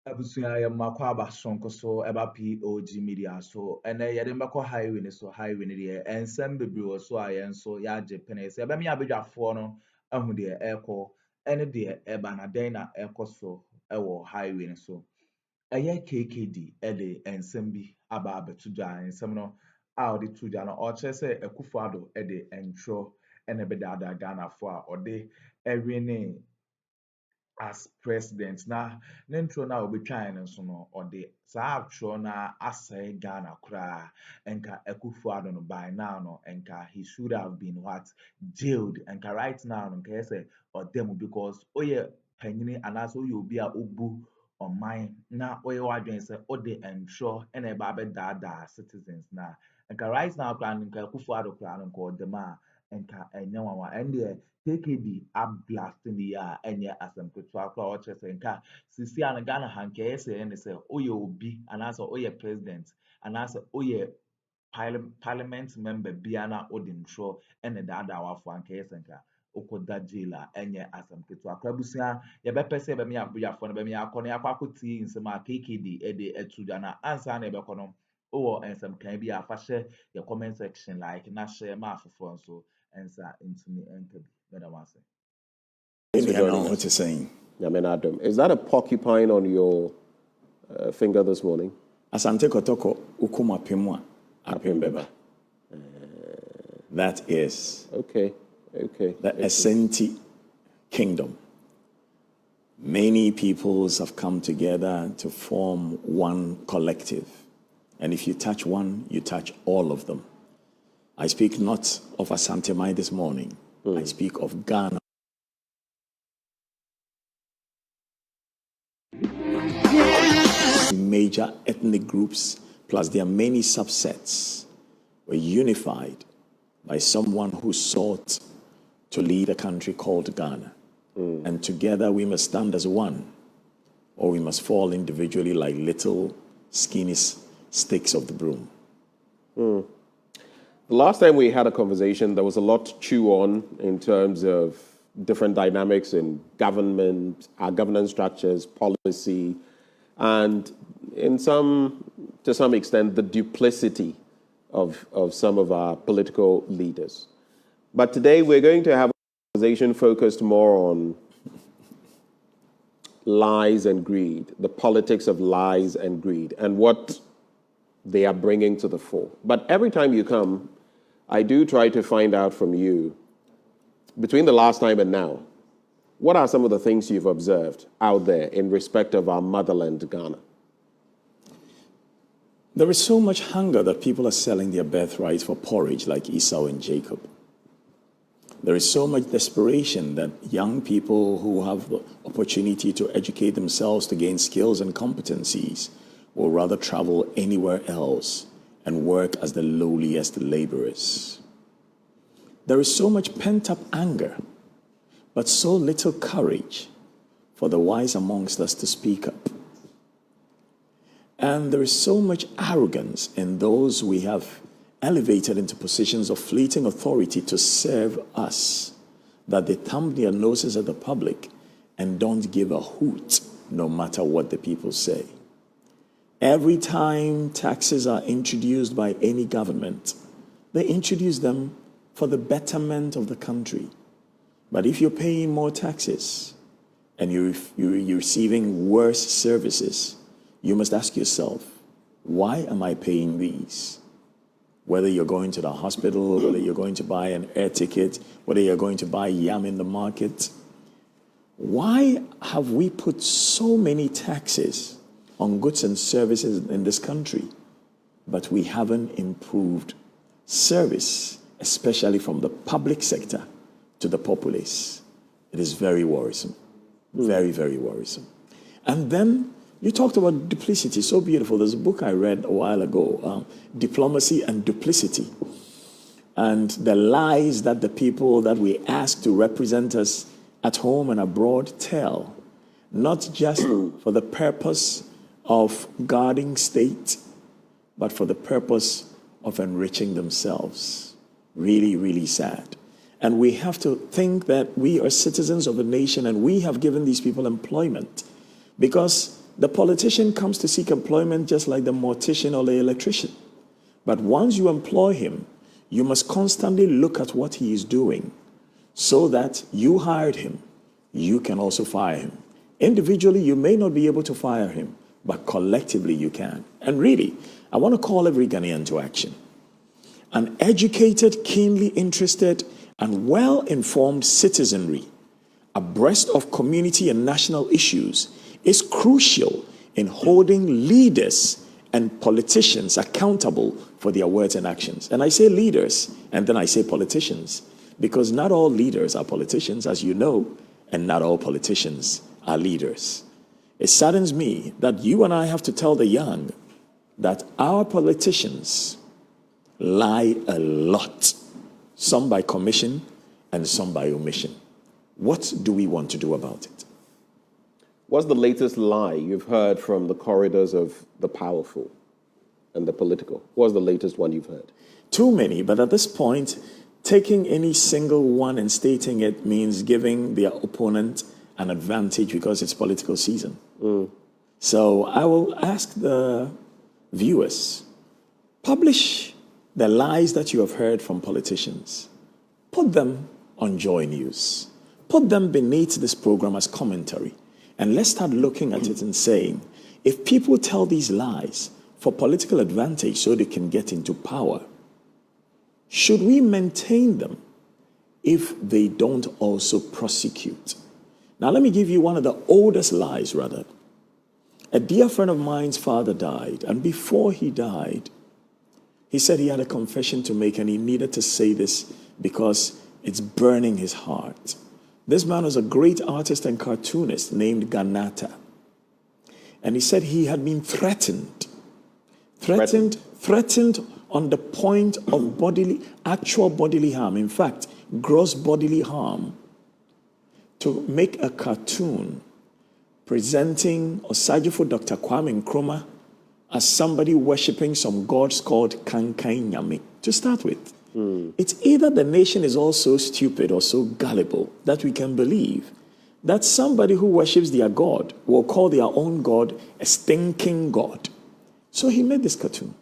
Abusuya ya makwa abasonko so eba POG Media so ene yede mbekọ highway ne so highway ne de ensem bebre wo so ayen so ya Japan se eba me abedwafo no ahu de ekọ ene de eba na den na ekọ so ewo highway ne so eye KKD ede ensem bi aba abetuja ensem no a ode tuja no o kire se Akuffo Addo ede entro ene bedada Ghana fo a ode ewe ne as president na n'intro na obetwae no so no ɔde saa atwerɛ na asɛe Ghana koraa enka Akuffo Addo no by now no enka he should have been what jailed enka right now no nka yɛsɛ ɔda mu because oyɛ panyini anaasɛ oyɛ obi a obu ɔman na oyɛ w'adwene sɛ ɔde ntwerɛ ɛna ɛba abɛdaadaa citizens na enka right now koraa no nka Akuffo Addo koraa no nka ɔda mu a enka ɛnyɛ nwanwa ɛndeɛ KKD ablast ni a enye asem ketewa kora o kire se nka sisi an Ghana ha nke yese ne se oye obi anase oye president anase oye parliament member bia na odintro ene dada wafo anka yese nka okoda jail a enye asem ketewa kora busia ye be pese be me abuyafo no be me akọ na akwakuti nsem a KKD ede etuja na ansa na ebe kono owo ensem kan bi afa hye ye comment section like na share ma afofo nso ensa ntumi enkabi. Is that a porcupine on your finger this morning? Asante kotoko ukuma pimwa apimbeba. That is okay. The Ashanti kingdom. Many peoples have come together to form one collective. And if you touch one, you touch all of them. I speak not of Asante this morning. I speak of Ghana. Major ethnic groups, plus their many subsets, were unified by someone who sought to lead a country called Ghana. And together we must stand as one, or we must fall individually like little skinny sticks of the broom. The last time we had a conversation, there was a lot to chew on in terms of different dynamics in government, our governance structures, policy, and to some extent, the duplicity of some of our political leaders. But today we're going to have a conversation focused more on lies and greed, the politics of lies and greed, and what they are bringing to the fore. But every time you come, I do try to find out from you, between the last time and now, what are some of the things you've observed out there in respect of our motherland, Ghana? There is so much hunger that people are selling their birthrights for porridge like Esau and Jacob. There is so much desperation that young people who have the opportunity to educate themselves to gain skills and competencies will rather travel anywhere else and work as the lowliest laborers. There is so much pent-up anger, but so little courage for the wise amongst us to speak up. And there is so much arrogance in those we have elevated into positions of fleeting authority to serve us, that they thumb their noses at the public and don't give a hoot no matter what the people say. Every time taxes are introduced by any government, they introduce them for the betterment of the country. But if you're paying more taxes and you're receiving worse services, you must ask yourself, why am I paying these? Whether you're going to the hospital, whether you're going to buy an air ticket, whether you're going to buy yam in the market, why have we put so many taxes on goods and services in this country, but we haven't improved service, especially from the public sector to the populace? It is very worrisome. Very, very worrisome. And then you talked about duplicity, so beautiful. There's a book I read a while ago, Diplomacy and Duplicity, and the lies that the people that we ask to represent us at home and abroad tell, not just for the purpose of guarding state, but for the purpose of enriching themselves. Really, really sad. And we have to think that we are citizens of a nation and we have given these people employment, because the politician comes to seek employment just like the mortician or the electrician. But once you employ him, you must constantly look at what he is doing so that you hired him, you can also fire him. Individually, you may not be able to fire him, but collectively you can. And really, I want to call every Ghanaian to action. An educated, keenly interested, and well-informed citizenry abreast of community and national issues is crucial in holding leaders and politicians accountable for their words and actions. And I say leaders, and then I say politicians, because not all leaders are politicians, as you know, and not all politicians are leaders. It saddens me that you and I have to tell the young that our politicians lie a lot, some by commission and some by omission. What do we want to do about it? What's the latest lie you've heard from the corridors of the powerful and the political? What's the latest one you've heard? Too many, but at this point, taking any single one and stating it means giving their opponent an advantage because it's political season. So I will ask the viewers, publish the lies that you have heard from politicians. Put them on Joy News. Put them beneath this program as commentary. And let's start looking at it and saying, if people tell these lies for political advantage so they can get into power, should we maintain them if they don't also prosecute? Now, let me give you one of the oldest lies, rather. A dear friend of mine's father died, and before he died, he said he had a confession to make, and he needed to say this because it's burning his heart. This man was a great artist and cartoonist named Ganata. And he said he had been threatened on the point of actual bodily harm. In fact, gross bodily harm, to make a cartoon presenting Osajifo Dr. Kwame Nkrumah as somebody worshipping some gods called Kankai. To start with, it's either the nation is all so stupid or so gullible that we can believe that somebody who worships their god will call their own god a stinking god. So he made this cartoon.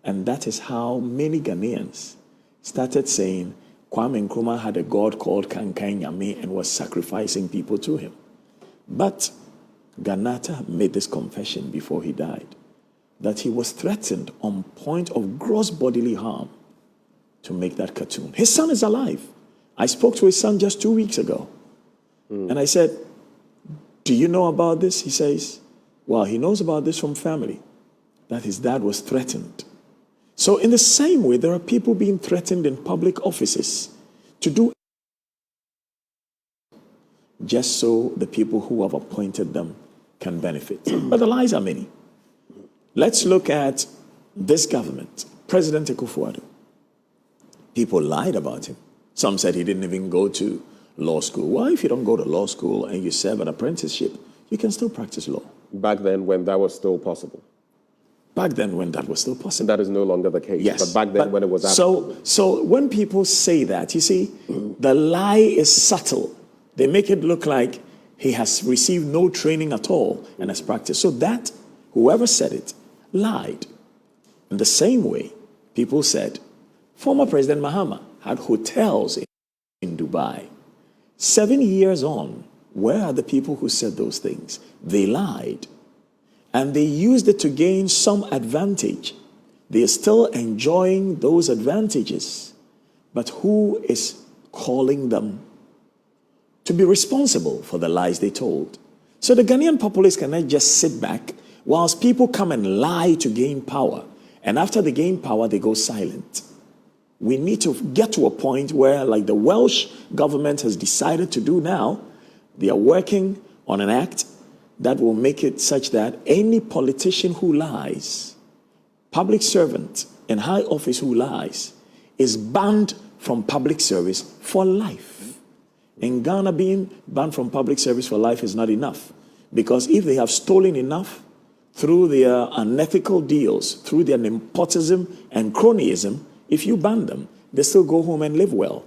And that is how many Ghanaians started saying Kwame Nkrumah had a god called Kankai Nyame and was sacrificing people to him. But Ganata made this confession before he died, that he was threatened on point of gross bodily harm to make that cartoon. His son is alive. I spoke to his son just 2 weeks ago. And I said, do you know about this? He says, well, he knows about this from family, that his dad was threatened. So in the same way, there are people being threatened in public offices to do just so the people who have appointed them can benefit. But the lies are many. Let's look at this government, President Akuffo Addo. People lied about him. Some said he didn't even go to law school. Well, if you don't go to law school and you serve an apprenticeship, you can still practice law. Back then, when that was still possible. Back then, when that was still possible. That is no longer the case. Yes. But back then, when it was So when people say that, you see, the lie is subtle. They make it look like he has received no training at all and has practiced. So that, whoever said it, lied. In the same way, people said, former President Mahama had hotels in Dubai. 7 years on, where are the people who said those things? They lied. And they used it to gain some advantage. They are still enjoying those advantages. But who is calling them to be responsible for the lies they told? So the Ghanaian populace cannot just sit back whilst people come and lie to gain power. And after they gain power, they go silent. We need to get to a point where, like the Welsh government has decided to do now, they are working on an act that will make it such that any politician who lies, public servant in high office who lies, is banned from public service for life. In Ghana, being banned from public service for life is not enough, because if they have stolen enough through their unethical deals, through their nepotism and cronyism, if you ban them, they still go home and live well.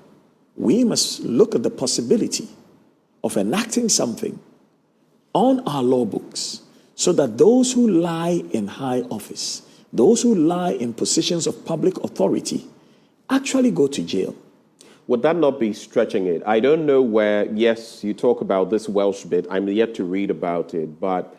We must look at the possibility of enacting something on our law books so that those who lie in high office, those who lie in positions of public authority, actually go to jail. Would that not be stretching it? I don't know where, yes, you talk about this Welsh bit. I'm yet to read about it, but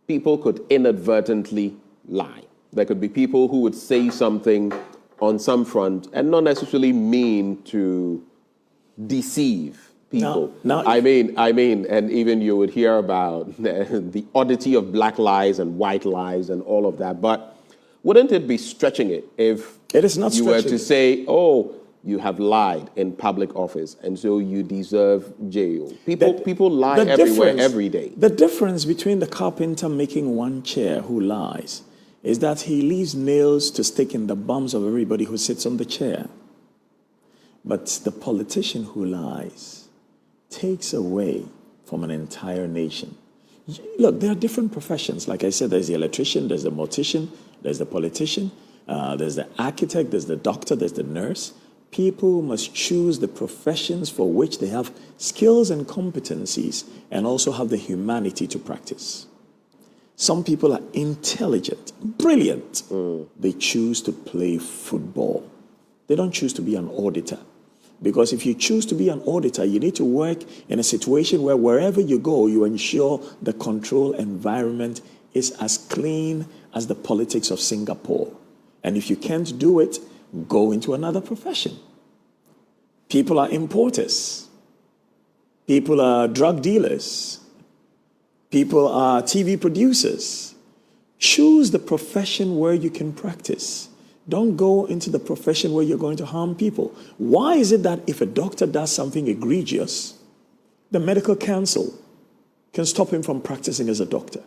people could inadvertently lie. There could be people who would say something on some front and not necessarily mean to deceive people. Now, I mean, and even you would hear about the oddity of black lies and white lies and all of that. But wouldn't it be stretching it if it is not you were to say, oh, you have lied in public office, and so you deserve jail? People lie everywhere, every day. The difference between the carpenter making one chair who lies is that he leaves nails to stick in the bums of everybody who sits on the chair. But the politician who lies takes away from an entire nation. Look, there are different professions. Like I said, there's the electrician, there's the mortician, there's the politician, there's the architect, there's the doctor, there's the nurse. People must choose the professions for which they have skills and competencies and also have the humanity to practice. Some people are intelligent, brilliant. They choose to play football. They don't choose to be an auditor. Because if you choose to be an auditor, you need to work in a situation where wherever you go, you ensure the control environment is as clean as the politics of Singapore. And if you can't do it, go into another profession. People are importers. People are drug dealers. People are TV producers. Choose the profession where you can practice. Don't go into the profession where you're going to harm people. Why is it that if a doctor does something egregious, the medical council can stop him from practicing as a doctor?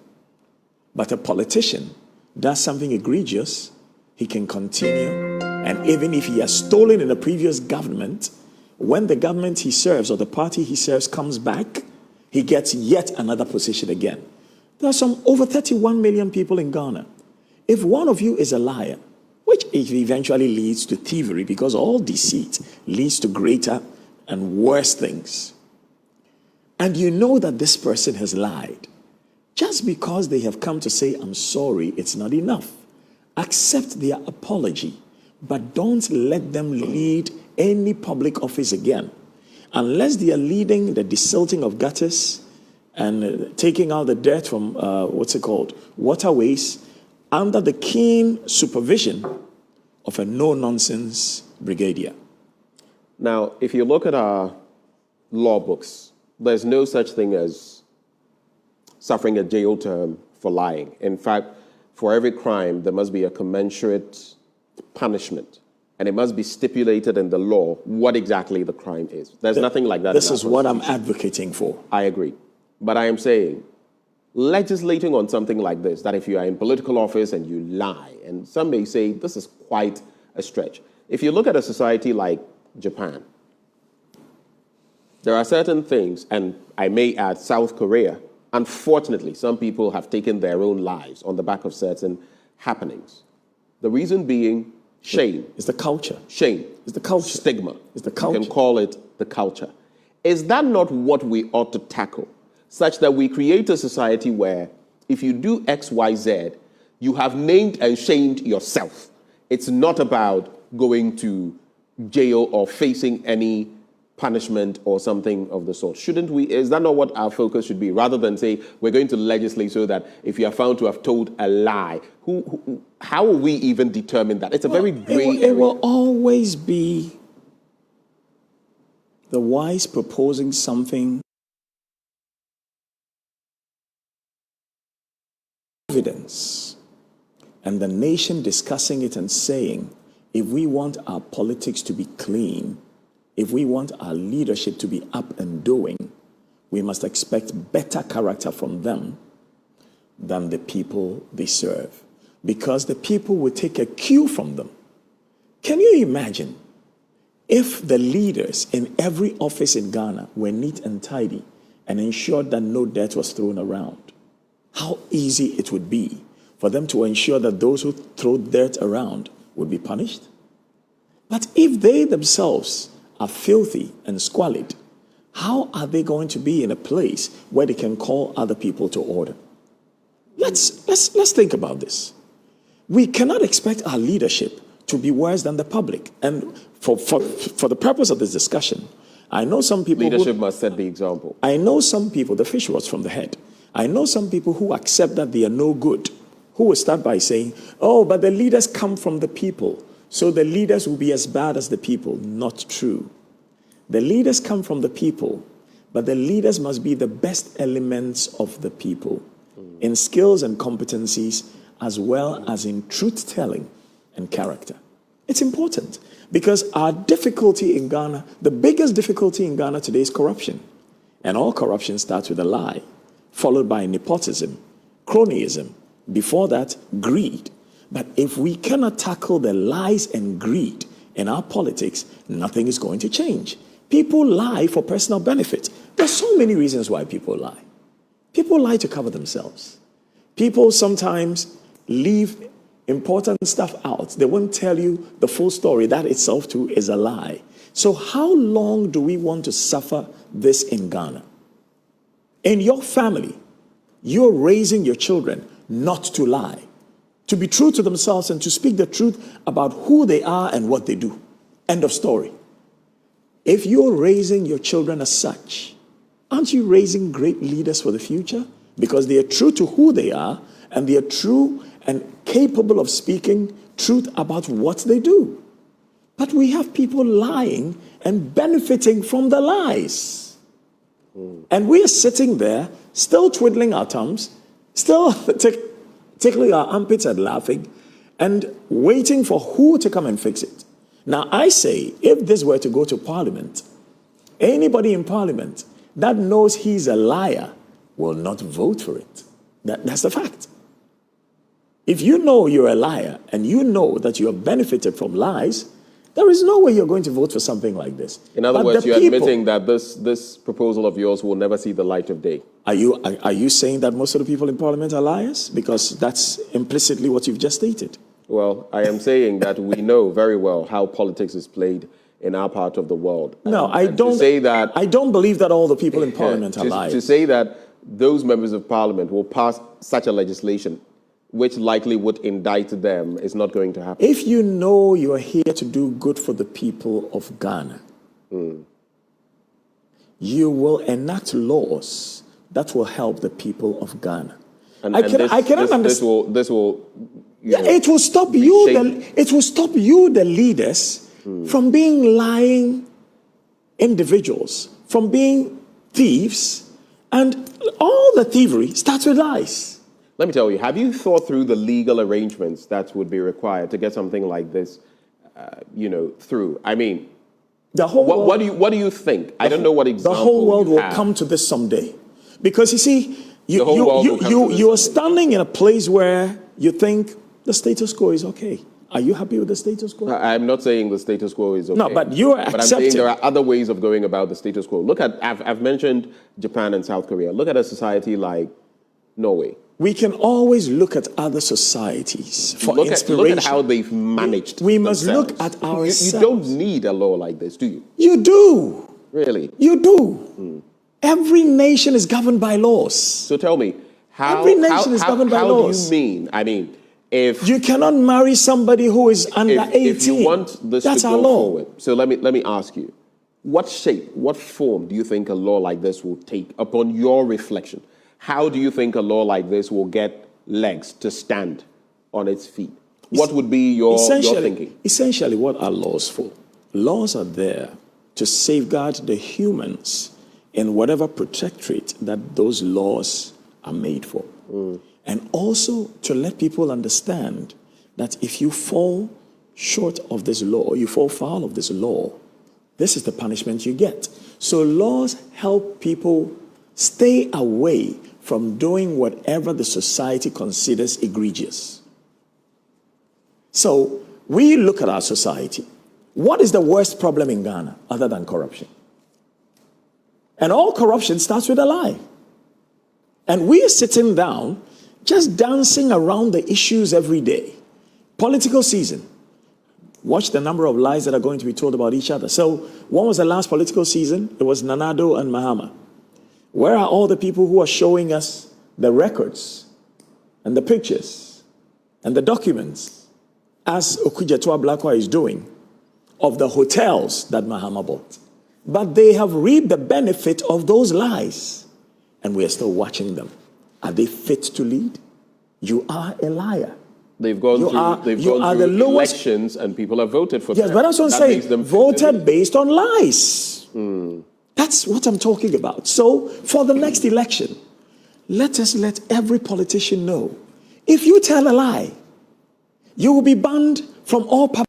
But a politician does something egregious, he can continue. And even if he has stolen in a previous government, when the government he serves or the party he serves comes back, he gets yet another position again. There are over 31 million people in Ghana. If one of you is a liar, which eventually leads to thievery, because all deceit leads to greater and worse things, and you know that this person has lied, just because they have come to say, I'm sorry, it's not enough. Accept their apology, but don't let them lead any public office again. Unless they are leading the desilting of gutters and taking out the dirt from, waterways, under the keen supervision of a no-nonsense brigadier. Now, if you look at our law books, there's no such thing as suffering a jail term for lying. In fact, for every crime, there must be a commensurate punishment. And it must be stipulated in the law what exactly the crime is. There's nothing like that. This is what I'm advocating for. I agree. But I am saying, legislating on something like this, that if you are in political office and you lie, and some may say this is quite a stretch. If you look at a society like Japan, there are certain things, and I may add South Korea, unfortunately, some people have taken their own lives on the back of certain happenings. The reason being shame. It's the culture. Shame. It's the culture. Stigma. It's the culture. You can call it the culture. Is that not what we ought to tackle? Such that we create a society where if you do X, Y, Z, you have named and shamed yourself. It's not about going to jail or facing any punishment or something of the sort. Shouldn't we? Is that not what our focus should be? Rather than say we're going to legislate so that if you are found to have told a lie, how will we even determine that? It's a very gray area. It will always be the wise proposing something, evidence, and the nation discussing it and saying, if we want our politics to be clean, if we want our leadership to be up and doing, we must expect better character from them than the people they serve. Because the people will take a cue from them. Can you imagine if the leaders in every office in Ghana were neat and tidy and ensured that no dirt was thrown around? How easy it would be for them to ensure that those who throw dirt around would be punished? But if they themselves are filthy and squalid, how are they going to be in a place where they can call other people to order? Let's think about this. We cannot expect our leadership to be worse than the public. And for the purpose of this discussion, I know some people leadership must set the example. I know some people, the fish rots from the head. I know some people who accept that they are no good, who will start by saying, oh, but the leaders come from the people, so the leaders will be as bad as the people. Not true. The leaders come from the people, but the leaders must be the best elements of the people in skills and competencies, as well as in truth-telling and character. It's important because our difficulty in Ghana, the biggest difficulty in Ghana today is corruption. And all corruption starts with a lie, followed by nepotism, cronyism, before that, greed. But if we cannot tackle the lies and greed in our politics, nothing is going to change. People lie for personal benefit. There's so many reasons why people lie. People lie to cover themselves. People sometimes leave important stuff out. They won't tell you the full story. That itself too is a lie. So how long do we want to suffer this in Ghana? In your family, you're raising your children not to lie, to be true to themselves and to speak the truth about who they are and what they do. End of story. If you're raising your children as such, aren't you raising great leaders for the future? Because they are true to who they are and they are true and capable of speaking truth about what they do. But we have people lying and benefiting from the lies. And we are sitting there, still twiddling our thumbs, still tickling our armpits and laughing, and waiting for who to come and fix it. Now, I say, if this were to go to Parliament, anybody in Parliament that knows he's a liar will not vote for it. That's the fact. If you know you're a liar and you know that you have benefited from lies, there is no way you're going to vote for something like this. In other words, you're admitting that this proposal of yours will never see the light of day. Are you saying that most of the people in Parliament are liars? Because that's implicitly what you've just stated. Well, I am saying that we know very well how politics is played in our part of the world. No, I don't say that. I don't believe that all the people in Parliament are liars. To say that those members of Parliament will pass such a legislation which likely would indict them is not going to happen. If you know you are here to do good for the people of Ghana, you will enact laws that will help the people of Ghana. I cannot understand. This will it will stop you. It will stop you, the leaders, from being lying individuals, from being thieves, and all the thievery starts with lies. Let me tell you, have you thought through the legal arrangements that would be required to get something like this, through? I mean, the whole world, what do you think? I don't know what example. The whole world will come to this someday, because you see, you are standing in a place where you think the status quo is okay. Are you happy with the status quo? I'm not saying the status quo is okay. No, but you are accepting. But I'm saying there are other ways of going about the status quo. Look at, I've mentioned Japan and South Korea. Look at a society like Norway. We can always look at other societies for inspiration. Look at how they've managed We must look at ourselves. You don't need a law like this, do you? You do. Really? You do. Every nation is governed by laws. So tell me, how do you mean? I mean, if you cannot marry somebody who is under 18, if you want this that's to our go law. forward, so let me ask you, what shape, what form do you think a law like this will take upon your reflection? How do you think a law like this will get legs to stand on its feet? What would be your thinking? Essentially, what are laws for? Laws are there to safeguard the humans in whatever protectorate that those laws are made for. And also to let people understand that if you fall short of this law, you fall foul of this law, this is the punishment you get. So laws help people stay away from doing whatever the society considers egregious. So we look at our society. What is the worst problem in Ghana other than corruption? And all corruption starts with a lie. And we are sitting down, just dancing around the issues every day. Political season. Watch the number of lies that are going to be told about each other. So when was the last political season? It was Addo and Mahama. Where are all the people who are showing us the records and the pictures and the documents, as Okudzeto Ablakwa is doing, of the hotels that Mahama bought. But they have reaped the benefit of those lies, and we are still watching them. Are they fit to lead? You are a liar. They've gone through elections, and people have voted for them. Yes, but that's what I'm saying. Voted based on lies. That's what I'm talking about. So, for the next election, let us let every politician know, if you tell a lie, you will be banned from all public.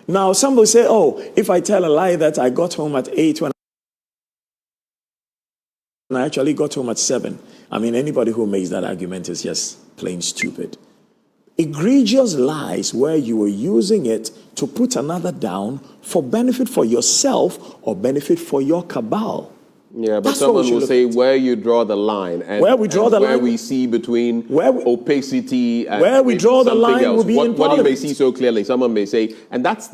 Now, some will say, oh, if I tell a lie that I got home at 8 when I actually got home at 7. I mean, anybody who makes that argument is just plain stupid. Egregious lies where you are using it to put another down for benefit for yourself or benefit for your cabal. Yeah, but someone will say where you draw the line, and where we draw the line, where we see between opacity and where we draw the line else. Will be in what you may see so clearly. Someone may say, and that's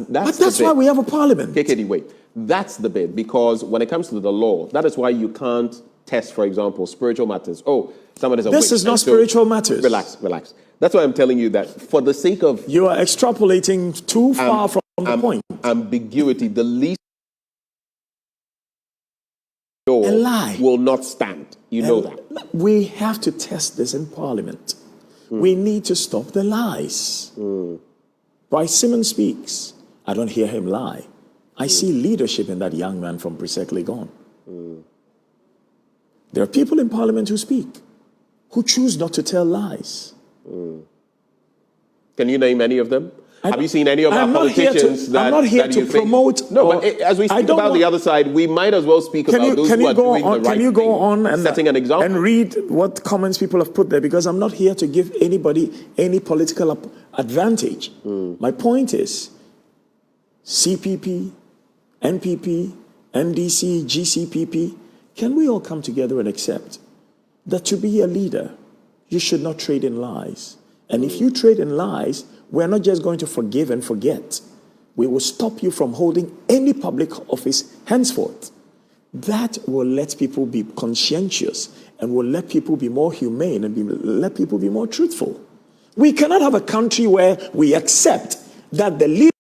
why we have a parliament. KKD, wait, that's the bit, because when it comes to the law, that is why you can't test, for example, spiritual matters. Oh, someone is a This is not spiritual matters. Relax. That's why I'm telling you that for the sake of you are extrapolating too far from the point. Ambiguity, the least will not stand. You know that. We have to test this in Parliament. We need to stop the lies. Bryce Simmons speaks. I don't hear him lie. I see leadership in that young man from Presec Legon. There are people in Parliament who speak, who choose not to tell lies. Can you name any of them? Have you seen any of our politicians I'm not here to promote. No, but as we speak about the other side, we might as well speak about those who are doing the right thing. Can you go on and setting an example and read what comments people have put there? Because I'm not here to give anybody any political advantage. My point is, CPP, NPP, NDC, GCPP, can we all come together and accept that to be a leader, you should not trade in lies? And if you trade in lies, we're not just going to forgive and forget. We will stop you from holding any public office henceforth. That will let people be conscientious and will let people be more humane and let people be more truthful. We cannot have a country where we accept that the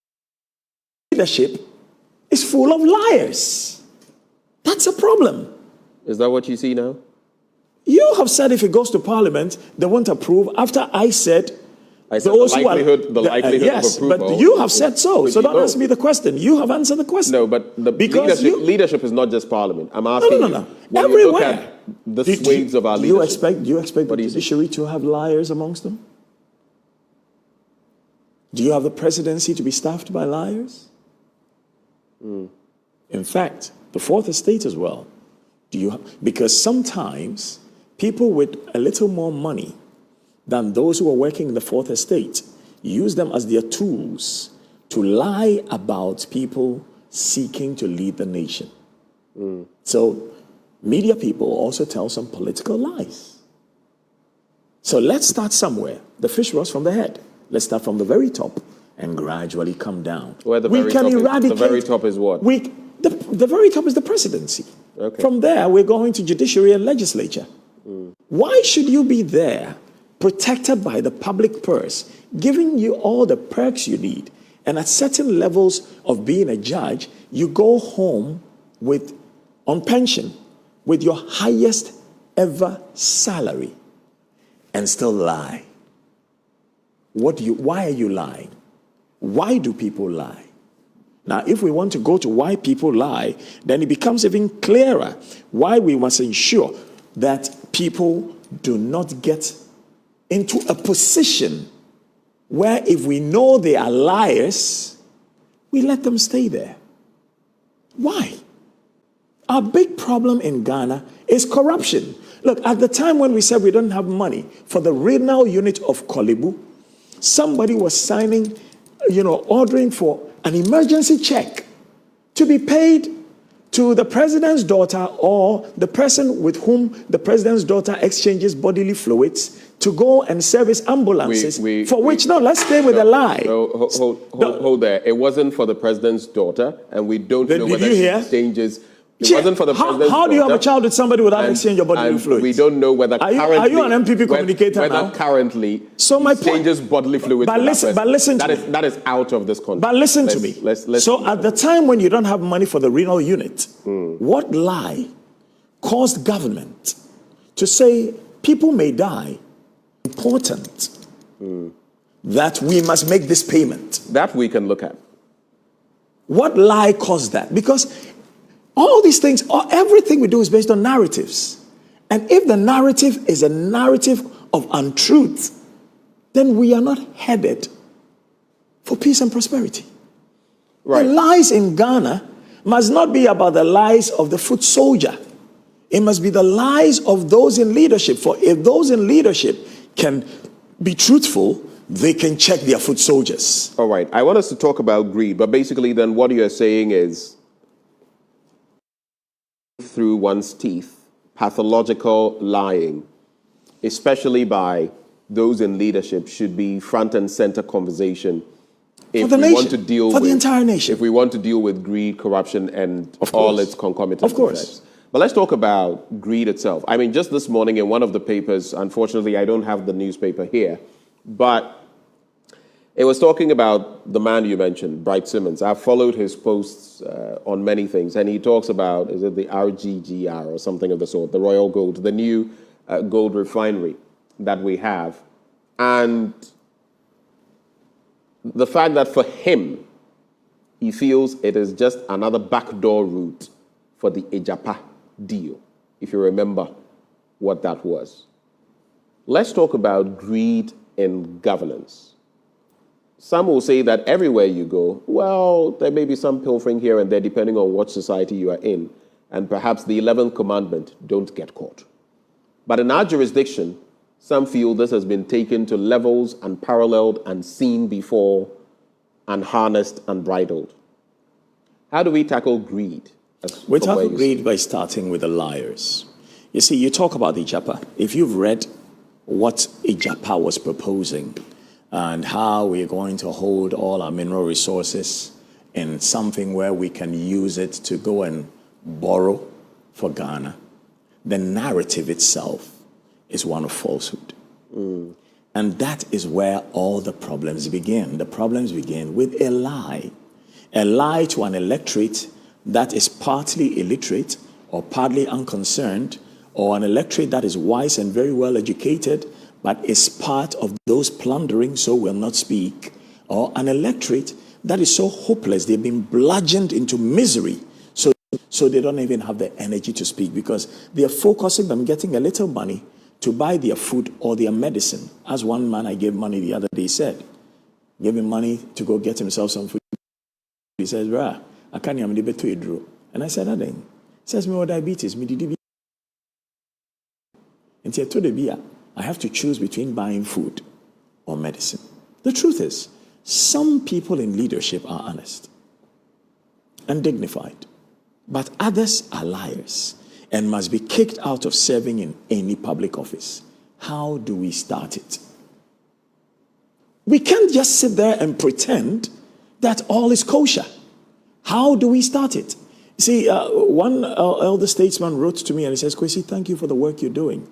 leadership is full of liars. That's a problem. Is that what you see now? You have said if it goes to Parliament, they won't approve. After I said the likelihood yes, of approval. But you have said so. So don't ask me the question. You have answered the question. No, but the leadership is not just Parliament. I'm asking No. Everywhere. Look at the swathes of our leadership. Do you expect the judiciary to have liars amongst them? Do you have the presidency to be staffed by liars? In fact, the fourth estate as well. Because sometimes people with a little more money than those who are working in the fourth estate use them as their tools to lie about people seeking to lead the nation. So media people also tell some political lies. So let's start somewhere. The fish rots from the head. Let's start from the very top and gradually come down. Where the very top is what? The very top is the presidency. Okay. From there, we're going to judiciary and legislature. Why should you be there, protected by the public purse, giving you all the perks you need, and at certain levels of being a judge, you go home on pension with your highest ever salary and still lie? Why are you lying? Why do people lie? Now, if we want to go to why people lie, then it becomes even clearer why we must ensure that people do not get into a position where if we know they are liars, we let them stay there. Why? Our big problem in Ghana is corruption. Look, at the time when we said we don't have money for the renal unit of Kolebu, somebody was signing, ordering for an emergency check to be paid to the president's daughter or the person with whom the president's daughter exchanges bodily fluids to go and service ambulances, let's stay with a lie. Hold there. It wasn't for the president's daughter, and we don't know whether she exchanges It wasn't for the president's How do you have a daughter. child with somebody without exchanging your bodily And fluids? we don't know whether Are you an MPP communicator whether now? currently So my point- changes bodily fluids. But listen to me. That is out of this context. But listen to me. So at the time when you don't have money for the renal unit, what lie caused government to say people may die? Important that we must make this payment. That we can look at. What lie caused that? Because all these things, everything we do is based on narratives. And if the narrative is a narrative of untruth, then we are not headed for peace and prosperity. Right. The lies in Ghana must not be about the lies of the foot soldier. It must be the lies of those in leadership. For if those in leadership can be truthful, they can check their foot soldiers. All right. I want us to talk about greed, but basically then what you're saying is through one's teeth, pathological lying, especially by those in leadership, should be front and center conversation if the we nation, want to deal for with the entire nation. If we want to deal with greed, corruption, and Of all course. its concomitant Of course. effects. But let's talk about greed itself. I mean, just this morning in one of the papers, unfortunately, I don't have the newspaper here, but it was talking about the man you mentioned, Bright Simmons. I've followed his posts on many things, and he talks about, is it the RGGR or something of the sort, the Royal Gold, the new gold refinery that we have. And the fact that for him, he feels it is just another backdoor route for the Ejapa deal, if you remember what that was. Let's talk about greed in governance. Some will say that everywhere you go, well, there may be some pilfering here and there depending on what society you are in, and perhaps the 11th commandment, don't get caught. But in our jurisdiction, some feel this has been taken to levels unparalleled and seen before and harnessed and bridled. How do we tackle greed? We tackle greed by starting with the liars. You see, you talk about Ijapa. If you've read what Ijapa was proposing and how we're going to hold all our mineral resources in something where we can use it to go and borrow for Ghana, the narrative itself is one of falsehood. And that is where all the problems begin. The problems begin with a lie to an electorate that is partly illiterate or partly unconcerned, or an electorate that is wise and very well educated, but is part of those plundering, so will not speak, or an electorate that is so hopeless, they've been bludgeoned into misery, so they don't even have the energy to speak because they are focusing on getting a little money to buy their food or their medicine. As one man I gave money the other day said, gave him money to go get himself some food. He says, "Brah, I can't even be to draw." And I said, "Nothing." He says, "Me what diabetes, me did." And he told the beer, I have to choose between buying food or medicine. The truth is, some people in leadership are honest and dignified, but others are liars and must be kicked out of serving in any public office. How do we start it? We can't just sit there and pretend that all is kosher. How do we start it? See, one elder statesman wrote to me and he says, "Kwesi, thank you for the work you're doing.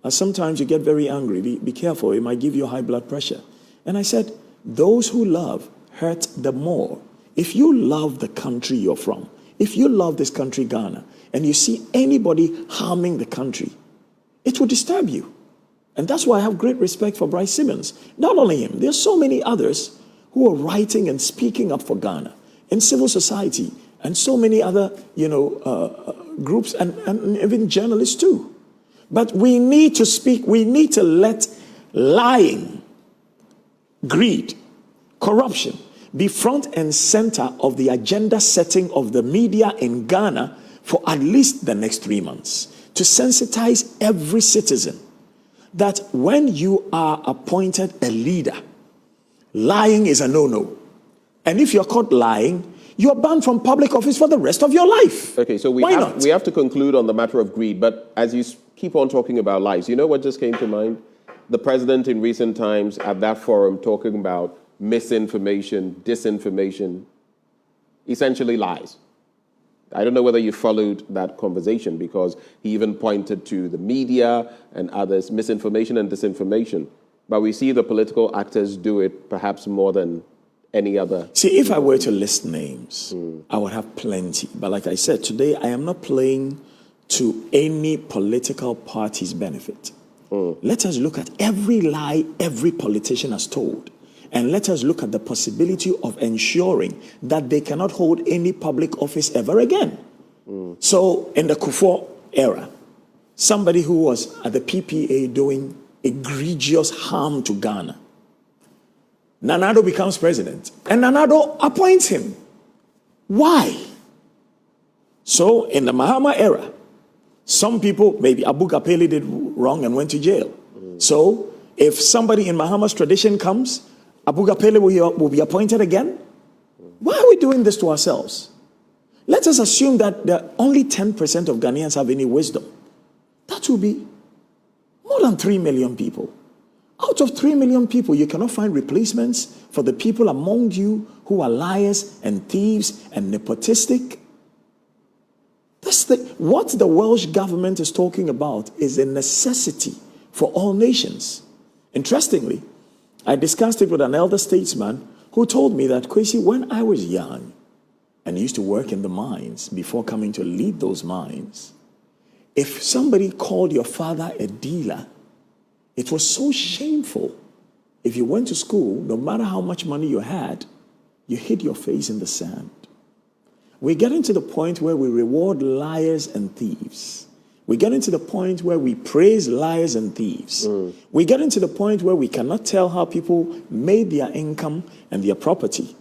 Sometimes you get very angry. Be careful. It might give you high blood pressure." And I said, those who love hurt the more. If you love the country you're from, if you love this country, Ghana, and you see anybody harming the country, it will disturb you. And that's why I have great respect for Bryce Simmons. Not only him, there's so many others who are writing and speaking up for Ghana in civil society and so many other, groups and even journalists too. But we need to speak, we need to let lying, greed, corruption be front and center of the agenda setting of the media in Ghana for at least the next 3 months, to sensitize every citizen that when you are appointed a leader, lying is a no-no. And if you're caught lying, you're banned from public office for the rest of your life. Okay, so we have to conclude on the matter of greed, but as you keep on talking about lies, you know what just came to mind? The president in recent times at that forum talking about misinformation, disinformation, essentially lies. I don't know whether you followed that conversation, because he even pointed to the media and others, misinformation and disinformation. But we see the political actors do it perhaps more than any other. See, if I were to list names, I would have plenty. But like I said, today I am not playing to any political party's benefit. Let us look at every lie every politician has told. And let us look at the possibility of ensuring that they cannot hold any public office ever again. So in the Akuffo era, somebody who was at the PPA doing egregious harm to Ghana, Nana Addo becomes president, and Nana Addo appoints him. Why? So in the Mahama era, some people, maybe Abu Kapele did wrong and went to jail. So if somebody in Mahama's tradition comes, Abu Kapele will be appointed again? Why are we doing this to ourselves? Let us assume that only 10% of Ghanaians have any wisdom. That will be more than 3 million people. Out of 3 million people, you cannot find replacements for the people among you who are liars and thieves and nepotistic. What the Welsh government is talking about is a necessity for all nations. Interestingly, I discussed it with an elder statesman who told me that, Kwesi, when I was young and used to work in the mines before coming to lead those mines, if somebody called your father a dealer, it was so shameful. If you went to school, no matter how much money you had, you hid your face in the sand. We're getting to the point where we reward liars and thieves. We're getting to the point where we praise liars and thieves. We're getting to the point where we cannot tell how people made their income and their property.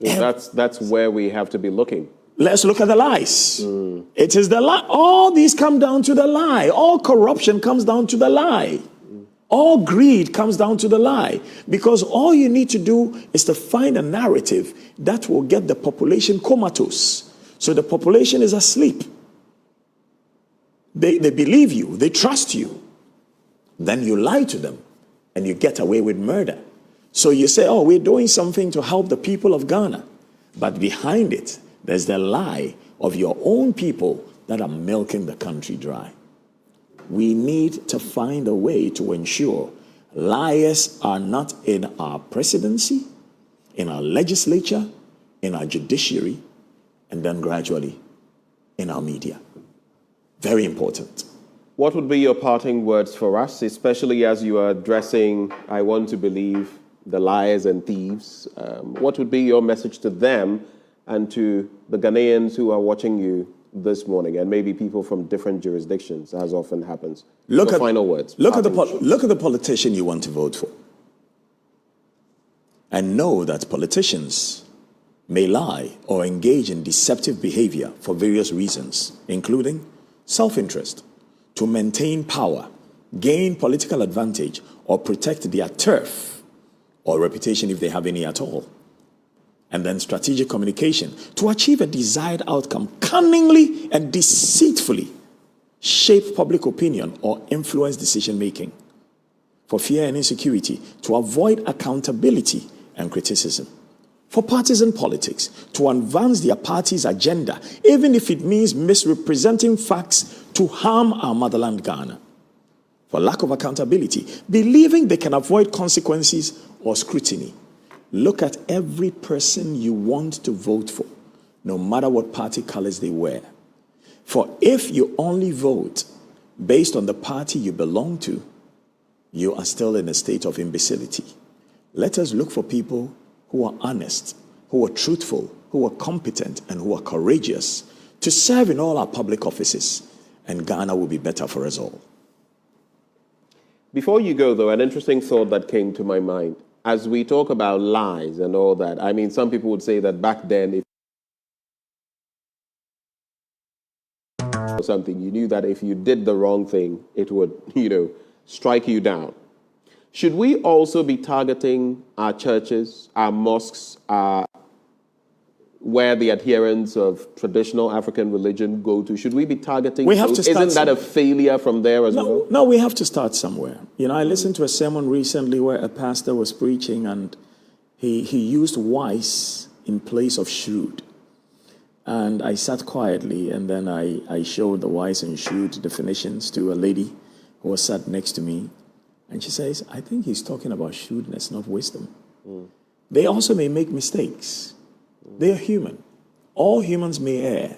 So that's where we have to be looking. Let's look at the lies. It is the lie. All these come down to the lie. All corruption comes down to the lie. All greed comes down to the lie. Because all you need to do is to find a narrative that will get the population comatose. So the population is asleep. They believe you. They trust you. Then you lie to them and you get away with murder. So you say, oh, we're doing something to help the people of Ghana. But behind it, there's the lie of your own people that are milking the country dry. We need to find a way to ensure liars are not in our presidency, in our legislature, in our judiciary, and then gradually in our media. Very important. What would be your parting words for us, especially as you are addressing, I want to believe, the liars and thieves? What would be your message to them and to the Ghanaians who are watching you this morning, and maybe people from different jurisdictions, as often happens? Final words. Look at the politician you want to vote for. And know that politicians may lie or engage in deceptive behavior for various reasons, including self-interest, to maintain power, gain political advantage, or protect their turf or reputation if they have any at all. And then strategic communication to achieve a desired outcome, cunningly and deceitfully shape public opinion or influence decision-making. For fear and insecurity, to avoid accountability and criticism. For partisan politics, to advance their party's agenda, even if it means misrepresenting facts to harm our motherland Ghana. For lack of accountability, believing they can avoid consequences or scrutiny. Look at every person you want to vote for, no matter what party colors they wear. For if you only vote based on the party you belong to, you are still in a state of imbecility. Let us look for people who are honest, who are truthful, who are competent, and who are courageous to serve in all our public offices, and Ghana will be better for us all. Before you go, though, an interesting thought that came to my mind. As we talk about lies and all that, I mean, some people would say that back then, if or something, you knew that if you did the wrong thing, it would, strike you down. Should we also be targeting our churches, our mosques, where the adherents of traditional African religion go to? Should we be targeting? Isn't that a failure from there as well? No, we have to start somewhere. I listened to a sermon recently where a pastor was preaching and he used wise in place of shrewd. And I sat quietly, and then I showed the wise and shrewd definitions to a lady who was sat next to me. And she says, I think he's talking about shrewdness, not wisdom. They also may make mistakes. They are human. All humans may err.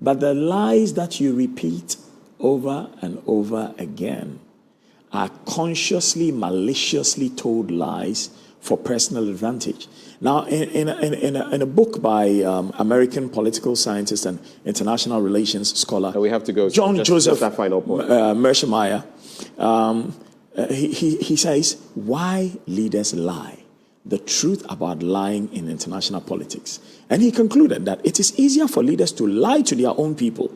But the lies that you repeat over and over again are consciously, maliciously told lies for personal advantage. Now, in a book by American political scientist and international relations scholar, we have to go. John Joseph that final point. Mearsheimer, he says, why leaders lie, the truth about lying in international politics. And he concluded that it is easier for leaders to lie to their own people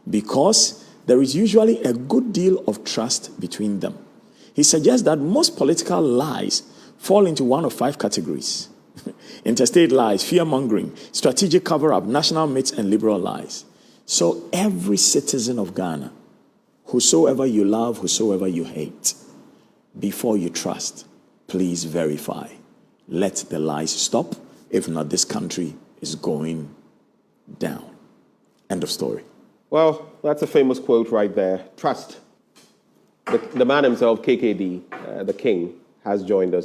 because there is usually a good deal of trust between them. He suggests that most political lies fall into one of 5 categories: interstate lies, fear-mongering, strategic cover-up, national myths, and liberal lies. So every citizen of Ghana, whosoever you love, whosoever you hate, before you trust, please verify. Let the lies stop. If not, this country is going down. End of story. Well, that's a famous quote right there. Trust. The man himself, KKD, the king, has joined us.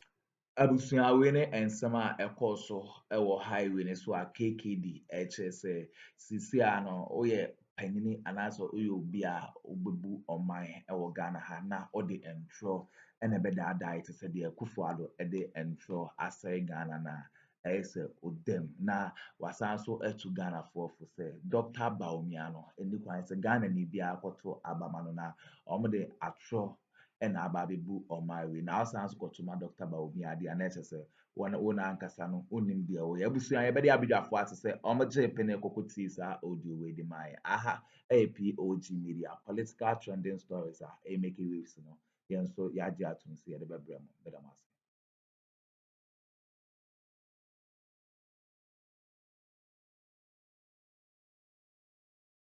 Abusuawe ne ensɛm a ɛkɔ so ɛwɔ highway ne so a KKD ɛkyerɛ sɛ sisi a no woyɛ panyini anaasɛ woyɛ obi a wobɛbu ɔman ɛwɔ Ghana ha na ɔde ntorɔ ɛna ɛbɛdaadaa te sɛ deɛ Akuffo ɛde ntorɔ asɛe Ghana na ɛyɛ sɛ odam na wasan so ɛtu Ghanafoɔ fo sɛ Dr. Bawumia no ɛni kwan sɛ Ghana ni biara kɔto abama no na wɔde atorɔ ɛna aba abɛbu ɔman wei na asan so kɔtoma Dr. Bawumia de ana ɛkyɛ sɛ wɔn ankasa no wonim deɛ wɔyɛ abusua yɛbɛde abadwafoɔ ate sɛ ɔmogye pene kɔkɔ tie saa audio wei de maa yɛ aha ɛyɛ POG Media political trending stories a ɛmake waves no yɛn nso yɛagye atom sɛ yɛde bɛbrɛ mo bɛda mo ase.